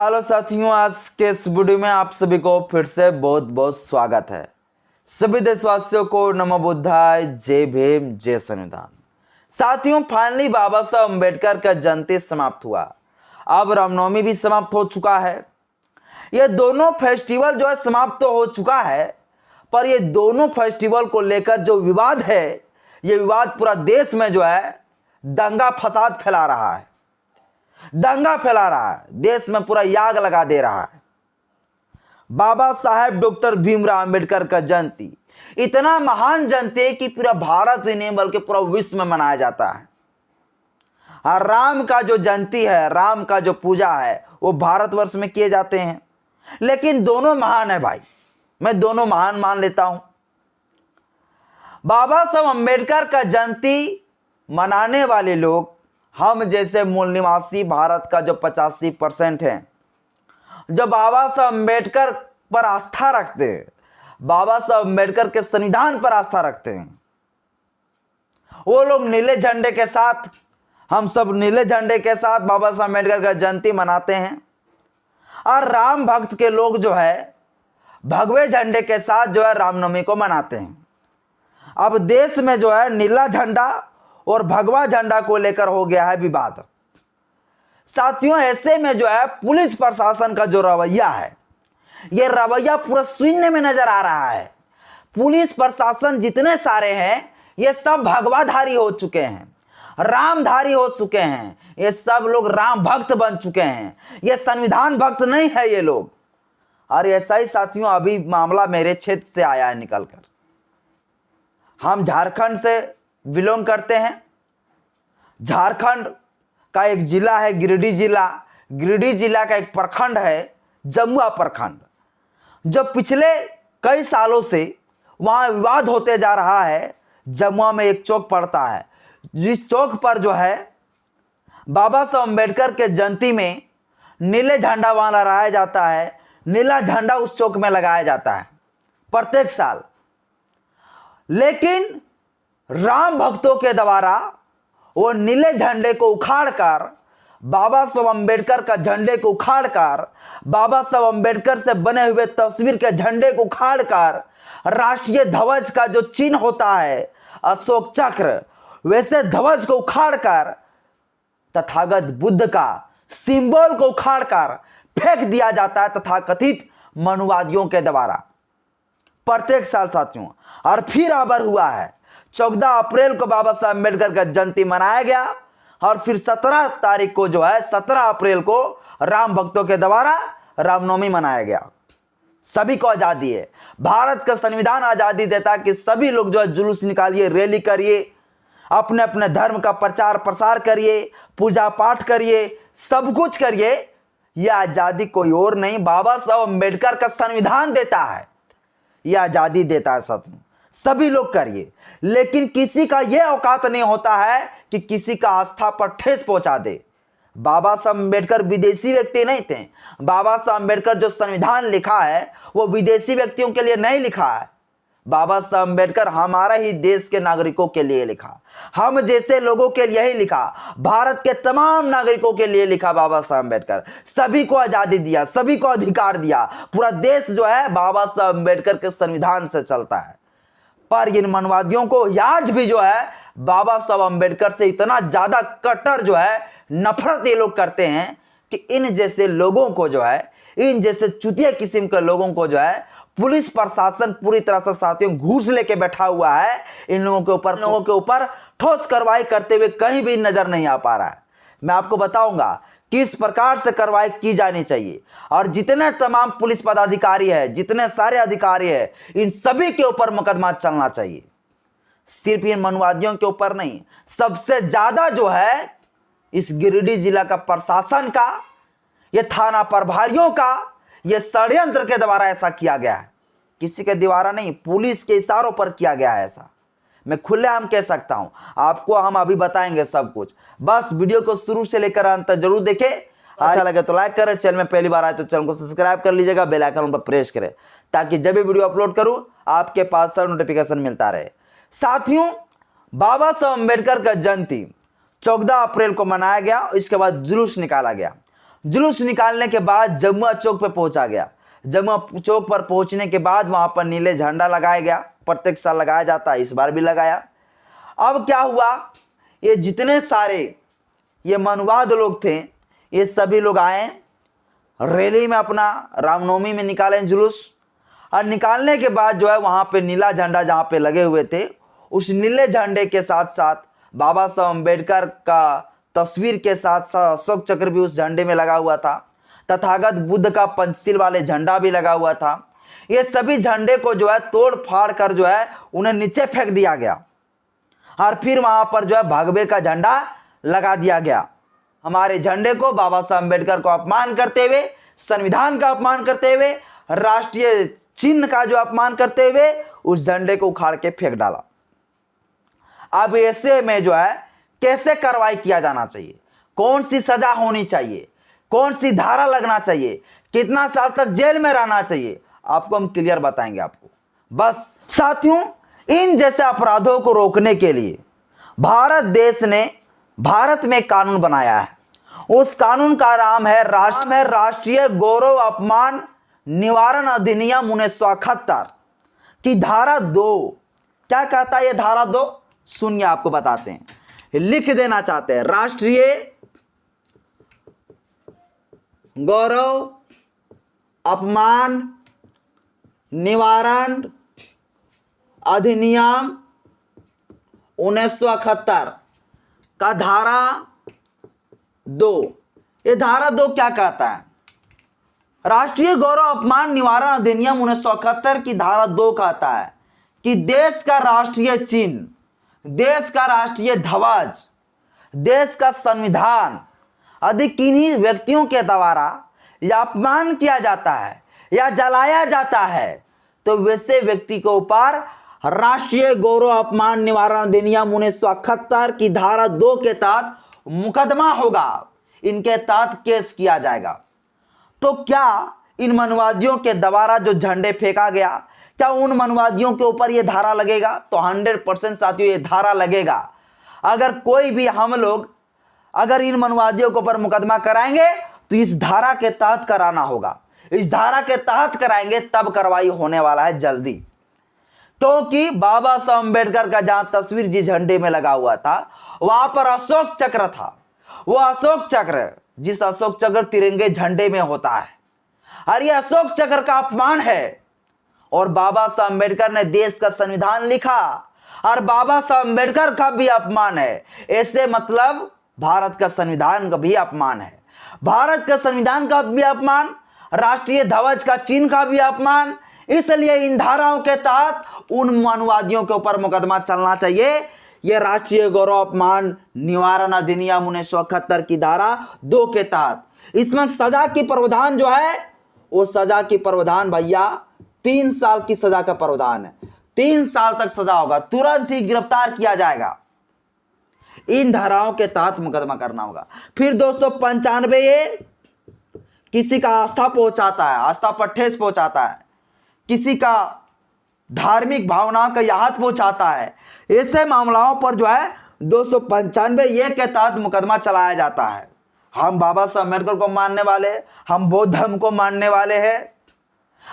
Hello साथियों, आज के इस वीडियो में आप सभी को फिर से बहुत बहुत स्वागत है। सभी देशवासियों को नमो बुद्धाय, जय भीम, जय संविधान। साथियों, फाइनली बाबा साहब अम्बेडकर का जयंती समाप्त हुआ। अब रामनवमी भी समाप्त हो चुका है। ये दोनों फेस्टिवल जो है समाप्त तो हो चुका है, पर ये दोनों फेस्टिवल को लेकर जो विवाद है, ये विवाद पूरा देश में जो है दंगा फसाद फैला रहा है, देश में पूरा याग लगा दे रहा है। बाबा साहेब डॉक्टर भीमराव अंबेडकर का जयंती इतना महान जयंती है कि पूरा भारत ही नहीं बल्कि पूरा विश्व में मनाया जाता है। और राम का जो जयंती है, राम का जो पूजा है, वो भारतवर्ष में किए जाते हैं। लेकिन दोनों महान है भाई, मैं दोनों महान मान लेता हूं। बाबा साहब अंबेडकर का जयंती मनाने वाले लोग हम जैसे मूल निवासी भारत का जो 85% है, जो बाबा साहब अम्बेडकर पर आस्था रखते हैं, बाबा साहब अम्बेडकर के संविधान पर आस्था रखते हैं, वो लोग नीले झंडे के साथ, हम सब नीले झंडे के साथ बाबा साहब अम्बेडकर का जयंती मनाते हैं। और राम भक्त के लोग जो है भगवे झंडे के साथ जो है रामनवमी को मनाते हैं। अब देश में जो है नीला झंडा और भगवा झंडा को लेकर हो गया है विवाद। साथियों, ऐसे में जो है पुलिस प्रशासन का जो रवैया है, ये रवैया पूरा शून्य में नजर आ रहा है। पुलिस प्रशासन जितने सारे हैं, ये सब भगवाधारी हो चुके हैं, रामधारी हो चुके हैं। ये सब लोग राम भक्त बन चुके हैं, ये संविधान भक्त नहीं है ये लोग। और ऐसा ही साथियों, अभी मामला मेरे क्षेत्र से आया है निकलकर। हम झारखंड से बिलोंग करते हैं। झारखंड का एक जिला है गिरिडीह जिला। गिरिडीह जिला का एक प्रखंड है जमुआ प्रखंड, जो पिछले कई सालों से वहाँ विवाद होते जा रहा है। जमुआ में एक चौक पड़ता है, जिस चौक पर जो है बाबा साहब अम्बेडकर के जयंती में नीले झंडा वहाँ लहराया जाता है। नीला झंडा उस चौक में लगाया जाता है प्रत्येक साल। लेकिन राम भक्तों के द्वारा वो नीले झंडे को उखाड़कर, बाबा साहब अम्बेडकर का झंडे को उखाड़कर, बाबा साहब अम्बेडकर से बने हुए तस्वीर के झंडे को उखाड़कर, राष्ट्रीय ध्वज का जो चिन्ह होता है अशोक चक्र, वैसे ध्वज को उखाड़कर, तथागत बुद्ध का सिंबल को उखाड़कर फेंक दिया जाता है तथाकथित मनुवादियों के द्वारा प्रत्येक साल साथियों। और फिर अबर हुआ है 14 अप्रैल को बाबा साहब अम्बेडकर का जयंती मनाया गया। और फिर 17 तारीख को जो है 17 अप्रैल को राम भक्तों के द्वारा रामनवमी मनाया गया। सभी को आजादी है, भारत का संविधान आजादी देता है कि सभी लोग जो है जुलूस निकालिए, रैली करिए, अपने अपने धर्म का प्रचार प्रसार करिए, पूजा पाठ करिए, सब कुछ करिए। यह आजादी कोई और नहीं, बाबा साहब अम्बेडकर का संविधान देता है, यह आजादी देता है साथियों। सभी लोग करिए, लेकिन किसी का यह औकात नहीं होता है कि किसी का आस्था पर ठेस पहुंचा दे। बाबा साहब अम्बेडकर विदेशी व्यक्ति नहीं थे। बाबा साहब अम्बेडकर जो संविधान लिखा है वो विदेशी व्यक्तियों के लिए नहीं लिखा है। बाबा साहब अम्बेडकर हमारा ही देश के नागरिकों के लिए लिखा, हम जैसे लोगों के लिए ही लिखा, भारत के तमाम नागरिकों के लिए लिखा। बाबा साहब अम्बेडकर सभी को आजादी दिया, सभी को अधिकार दिया। पूरा देश जो है बाबा साहब अम्बेडकर के संविधान से चलता है। पर इन मनवादियों को आज भी जो है बाबा साहब अम्बेडकर से इतना ज्यादा कट्टर जो है नफरत ये लोग करते हैं कि इन जैसे लोगों को जो है, इन जैसे चुतिया किस्म के लोगों को जो है पुलिस प्रशासन पूरी तरह से साथियों घूस लेके बैठा हुआ है। इन लोगों के ऊपर ठोस कार्रवाई करते हुए कहीं भी नजर नहीं आ पा रहा है। मैं आपको बताऊंगा किस प्रकार से कार्रवाई की जानी चाहिए। और जितने तमाम पुलिस पदाधिकारी है, जितने सारे अधिकारी है, इन सभी के ऊपर मुकदमा चलना चाहिए। सिर्फ इन मनुवादियों के ऊपर नहीं, सबसे ज्यादा जो है इस गिरिडीह जिला का प्रशासन का, ये थाना प्रभारियों का, ये षड्यंत्र के द्वारा ऐसा किया गया है। किसी के द्वारा नहीं, पुलिस के इशारों पर किया गया है। ऐसा मैं खुलेआम कह सकता हूं, आपको हम अभी बताएंगे सब कुछ। बस वीडियो को शुरू से लेकर अंत तक जरूर देखें। अच्छा लगे तो लाइक करें, चैनल में पहली बार आए तो चैनल को सब्सक्राइब कर लीजिएगा, बेल आइकन पर प्रेस करें ताकि जब भी वीडियो अपलोड करूं आपके पास सब नोटिफिकेशन मिलता रहे। साथियों, बाबा साहब अम्बेडकर का जयंती 14 अप्रैल को मनाया गया। इसके बाद जुलूस निकाला गया। जुलूस निकालने के बाद जमुआ चौक पर पहुंचा गया। जमुआ चौक पर पहुंचने के बाद वहां पर नीले झंडा लगाया गया। प्रत्येक साल लगाया जाता है, इस बार भी लगाया। अब क्या हुआ, ये जितने सारे ये मनुवाद लोग थे, ये सभी लोग आए रैली में, अपना रामनवमी में निकालें जुलूस। और निकालने के बाद जो है वहां पे नीला झंडा जहां पे लगे हुए थे, उस नीले झंडे के साथ साथ बाबा साहब अम्बेडकर का तस्वीर के साथ साथ अशोक चक्र भी उस झंडे में लगा हुआ था। तथागत बुद्ध का पंचशील वाले झंडा भी लगा हुआ था। ये सभी झंडे को जो है तोड़ फाड़ कर जो है उन्हें नीचे फेंक दिया गया और फिर वहां पर जो है भगवे का झंडा लगा दिया गया। हमारे झंडे को, बाबा साहब अम्बेडकर को अपमान करते हुए, संविधान का अपमान करते हुए, राष्ट्रीय चिन्ह का जो अपमान करते हुए उस झंडे को उखाड़ के फेंक डाला। अब ऐसे में जो है कैसे कार्रवाई किया जाना चाहिए, कौन सी सजा होनी चाहिए, कौन सी धारा लगना चाहिए, कितना साल तक जेल में रहना चाहिए, आपको हम क्लियर बताएंगे आपको। बस साथियों, इन जैसे अपराधों को रोकने के लिए भारत देश ने भारत में कानून बनाया है। उस कानून का नाम है राष्ट्रीय गौरव अपमान निवारण अधिनियम 1971 की धारा 2। क्या कहता है ये धारा 2? सुनिए, आपको बताते हैं, लिख देना चाहते हैं। राष्ट्रीय गौरव अपमान निवारण अधिनियम 1971 का धारा 2। ये धारा 2 क्या कहता है? राष्ट्रीय गौरव अपमान निवारण अधिनियम 1971 की धारा 2 कहता है कि देश का राष्ट्रीय चिन्ह, देश का राष्ट्रीय ध्वज, देश का संविधान यदि किन्हीं व्यक्तियों के द्वारा या अपमान किया जाता है या जलाया जाता है तो वैसे व्यक्ति के ऊपर राष्ट्रीय गौरव अपमान निवारण अधिनियम 1971 की धारा 2 के तहत मुकदमा होगा, इनके तहत केस किया जाएगा। तो क्या इन मनुवादियों के द्वारा जो झंडे फेंका गया, क्या उन मनुवादियों के ऊपर यह धारा लगेगा? तो 100% साथियों ये धारा लगेगा। अगर कोई भी हम लोग अगर इन मनुवादियों के ऊपर मुकदमा कराएंगे तो इस धारा के तहत कराना होगा। इस धारा के तहत कराएंगे तब कार्रवाई होने वाला है जल्दी, क्योंकि बाबा साहब अम्बेडकर का जहां तस्वीर जिस झंडे में लगा हुआ था वहां पर अशोक चक्र था। वो अशोक चक्र, जिस अशोक चक्र तिरंगे झंडे में होता है, और ये अशोक चक्र का अपमान है। और बाबा साहब अम्बेडकर ने देश का संविधान लिखा और बाबा साहब अम्बेडकर का भी अपमान है। ऐसे मतलब भारत का संविधान का भी अपमान है। भारत का संविधान का भी अपमान, राष्ट्रीय ध्वज का चिन्ह का भी अपमान। इसलिए इन धाराओं के तहत उन मनुवादियों के ऊपर मुकदमा चलना चाहिए। यह राष्ट्रीय गौरव अपमान निवारण अधिनियम 1971 की धारा 2 के तहत। इसमें सजा की प्रावधान जो है, वो सजा की प्रावधान भैया 3 साल की सजा का प्रावधान है। 3 साल तक सजा होगा, तुरंत ही गिरफ्तार किया जाएगा। इन धाराओं के तहत मुकदमा करना होगा। फिर 295 ये किसी का आस्था पहुंचाता है, आस्था पर ठेस पहुंचाता है, किसी का धार्मिक भावनाओं का याहत पहुंचाता है, ऐसे मामलों पर जो है 295 ये के तहत मुकदमा चलाया जाता है। हम बाबा साहब अम्बेडकर को मानने वाले, हम बौद्ध धर्म को मानने वाले हैं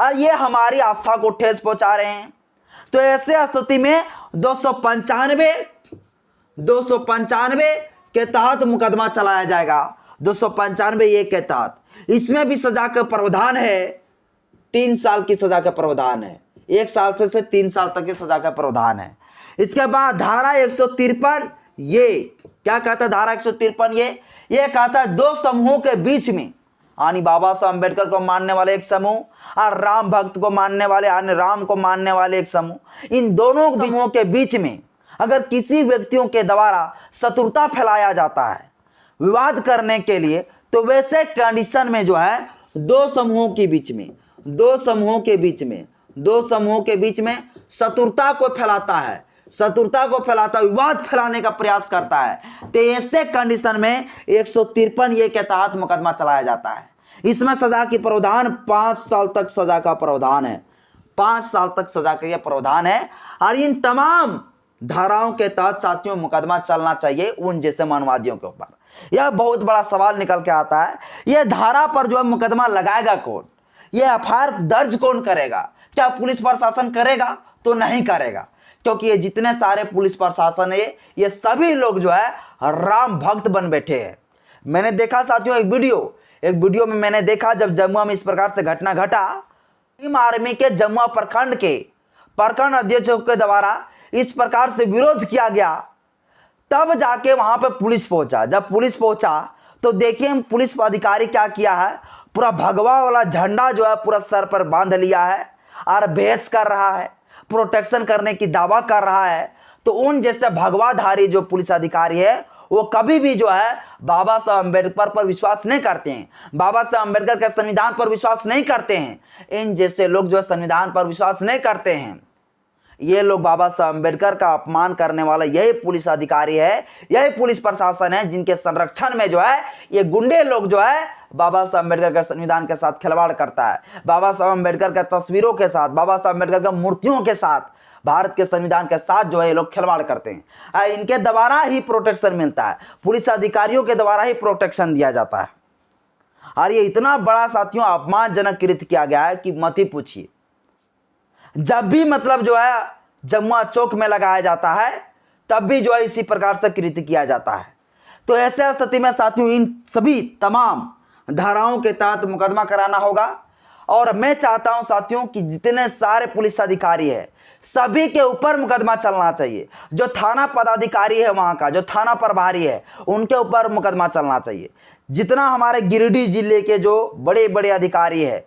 और ये हमारी आस्था को ठेस पहुंचा रहे हैं, तो ऐसे स्थिति में 295 के तहत मुकदमा चलाया जाएगा। 295 ये के तहत, इसमें भी सजा का प्रावधान है। 3 साल की सजा का प्रावधान है, 1 साल से 3 साल तक की सजा का प्रावधान है। इसके बाद धारा 153 ये क्या कहता है? धारा 153 ये कहता है 2 समूहों के बीच में, यानी बाबा साहब अम्बेडकर को मानने वाले एक समूह और राम भक्त को मानने वाले, यानी राम को मानने वाले एक समूह, इन दोनों समूहों के बीच में अगर किसी व्यक्तियों के द्वारा शत्रुता फैलाया जाता है विवाद करने के लिए, तो वैसे कंडीशन में जो है 2 समूहों के बीच में शत्रुता को फैलाता है, विवाद फैलाने का प्रयास करता है, तो ऐसे कंडीशन में 153 ये के तहत मुकदमा चलाया जाता है। इसमें सजा की प्रावधान 5 साल तक सजा का प्रावधान है। 5 साल तक सजा का यह प्रावधान है। और इन तमाम धाराओं के तहत साथियों मुकदमा चलना चाहिए उन जैसे मानवादियों के ऊपर? यह बहुत बड़ा सवाल निकल के आता है। यह धारा पर जो है मुकदमा लगाएगा कौन? यह एफआईआर दर्ज कौन करेगा? क्या पुलिस प्रशासन करेगा? तो नहीं करेगा, क्योंकि ये जितने सारे पुलिस प्रशासन है ये सभी लोग जो है राम भक्त बन बैठे हैं। मैंने देखा साथियों एक वीडियो में मैंने देखा, जब जमुआ में इस प्रकार से घटना घटा, आर्मी के जमुआ प्रखंड के प्रखंड अध्यक्षों के द्वारा इस प्रकार से विरोध किया गया, तब जाके वहां पे पुलिस पहुंचा। जब पुलिस पहुंचा तो देखिए पुलिस अधिकारी क्या किया है, पूरा भगवा वाला झंडा जो है पूरा सर पर बांध लिया है और बहस कर रहा है, प्रोटेक्शन करने की दावा कर रहा है। तो उन जैसे भगवाधारी जो पुलिस अधिकारी है वो कभी भी जो है बाबा साहब अम्बेडकर पर विश्वास नहीं करते हैं, बाबा साहब अम्बेडकर के संविधान पर विश्वास नहीं करते हैं। इन जैसे लोग जो है संविधान पर विश्वास नहीं करते हैं। ये लोग बाबा साहब अम्बेडकर का अपमान करने वाला यही पुलिस अधिकारी है, यही पुलिस प्रशासन है, जिनके संरक्षण में जो है ये गुंडे लोग जो है बाबा साहब अम्बेडकर के संविधान के साथ खिलवाड़ करता है, बाबा साहब अम्बेडकर के तस्वीरों के साथ, बाबा साहब अम्बेडकर के मूर्तियों के साथ, भारत के संविधान के साथ जो है ये लोग खिलवाड़ करते हैं। इनके द्वारा ही प्रोटेक्शन मिलता है, पुलिस अधिकारियों के द्वारा ही प्रोटेक्शन दिया जाता है। और ये इतना बड़ा साथियों अपमानजनक कृत्य किया गया है कि मत ही पूछिए। जब भी मतलब जो है जमुआ चौक में लगाया जाता है तब भी जो है इसी प्रकार से कृत्य किया जाता है। तो ऐसे स्थिति में साथियों इन सभी तमाम धाराओं के तहत मुकदमा कराना होगा। और मैं चाहता हूं साथियों कि जितने सारे पुलिस अधिकारी है सभी के ऊपर मुकदमा चलना चाहिए। जो थाना पदाधिकारी है वहां का, जो थाना प्रभारी है, उनके ऊपर मुकदमा चलना चाहिए। जितना हमारे गिरिडीह जिले के जो बड़े बड़े अधिकारी है,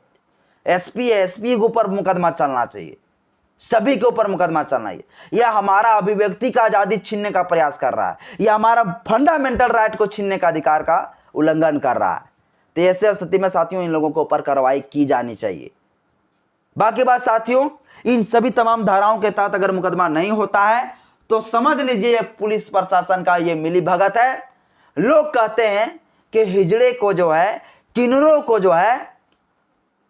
एसपी के ऊपर मुकदमा चलना चाहिए, सभी के ऊपर मुकदमा चलना चाहिए। यह हमारा अभिव्यक्ति का आजादी छीनने का प्रयास कर रहा है, यह हमारा फंडामेंटल राइट को छीनने का अधिकार का उल्लंघन कर रहा है। तो ऐसे स्थिति में साथियों इन लोगों के ऊपर कार्रवाई की जानी चाहिए। बाकी बात साथियों, इन सभी तमाम धाराओं के तहत अगर मुकदमा नहीं होता है तो समझ लीजिए पुलिस प्रशासन का ये मिली भगत है। लोग कहते हैं कि हिजड़े को जो है, किन्नरों को जो है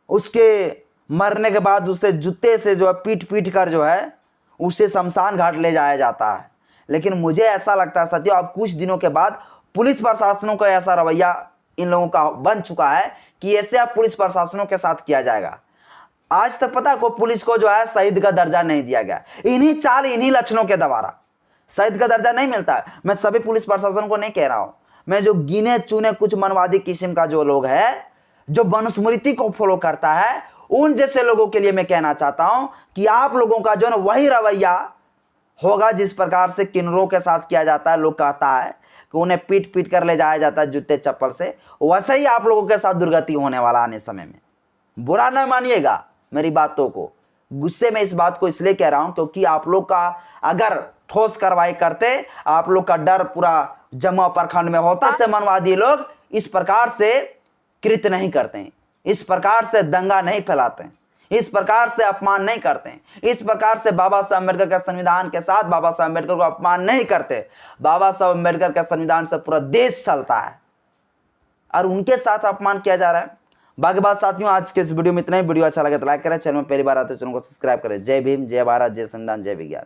उसके मरने के बाद उसे जूते से जो है पीट पीट कर जो है उसे शमशान घाट ले जाया जाता है। लेकिन मुझे ऐसा लगता है साथियों अब कुछ दिनों के बाद पुलिस प्रशासनों का ऐसा रवैया इन लोगों का बन चुका है कि ऐसे अब पुलिस प्रशासनों के साथ किया जाएगा। आज तक पता को पुलिस को जो है शहीद का दर्जा नहीं दिया गया। इन्हीं लक्षणों के द्वारा शहीद का दर्जा नहीं मिलता है। मैं सभी पुलिस प्रशासन को नहीं कह रहा हूं, मैं जो गिने चुने कुछ मनवादी किस्म का जो लोग है, जो मनुस्मृति को फॉलो करता है, उन जैसे लोगों के लिए मैं कहना चाहता हूं कि आप लोगों का जो है वही रवैया होगा जिस प्रकार से किन्नरों के साथ किया जाता है। लोग कहता है कि उन्हें पीट पीट कर ले जाया जाता है जूते चप्पल से, वैसे ही आप लोगों के साथ दुर्गति होने वाला आने समय में। बुरा न मानिएगा मेरी बातों को, गुस्से में इस बात को इसलिए कह रहा हूं क्योंकि आप लोग का अगर ठोस कार्रवाई करते, आप लोग का डर पूरा जमुआ प्रखंड में होता, से मनवादी लोग इस प्रकार से कृत्य नहीं करते हैं, इस प्रकार से दंगा नहीं फैलाते हैं, इस प्रकार से अपमान नहीं करते हैं, इस प्रकार से बाबा साहब अम्बेडकर के संविधान के साथ बाबा साहब अम्बेडकर को अपमान नहीं करते। बाबा साहब अम्बेडकर के संविधान से पूरा देश चलता है और उनके साथ अपमान किया जा रहा है। बाकी बात साथियों आज के इस वीडियो में इतना ही। वीडियो अच्छा लगे तो लाइक करें, चैनल में पहली बार आते चैनल को सब्सक्राइब करें। जय भीम, जय भारत, जय संविधान, जय विज्ञान।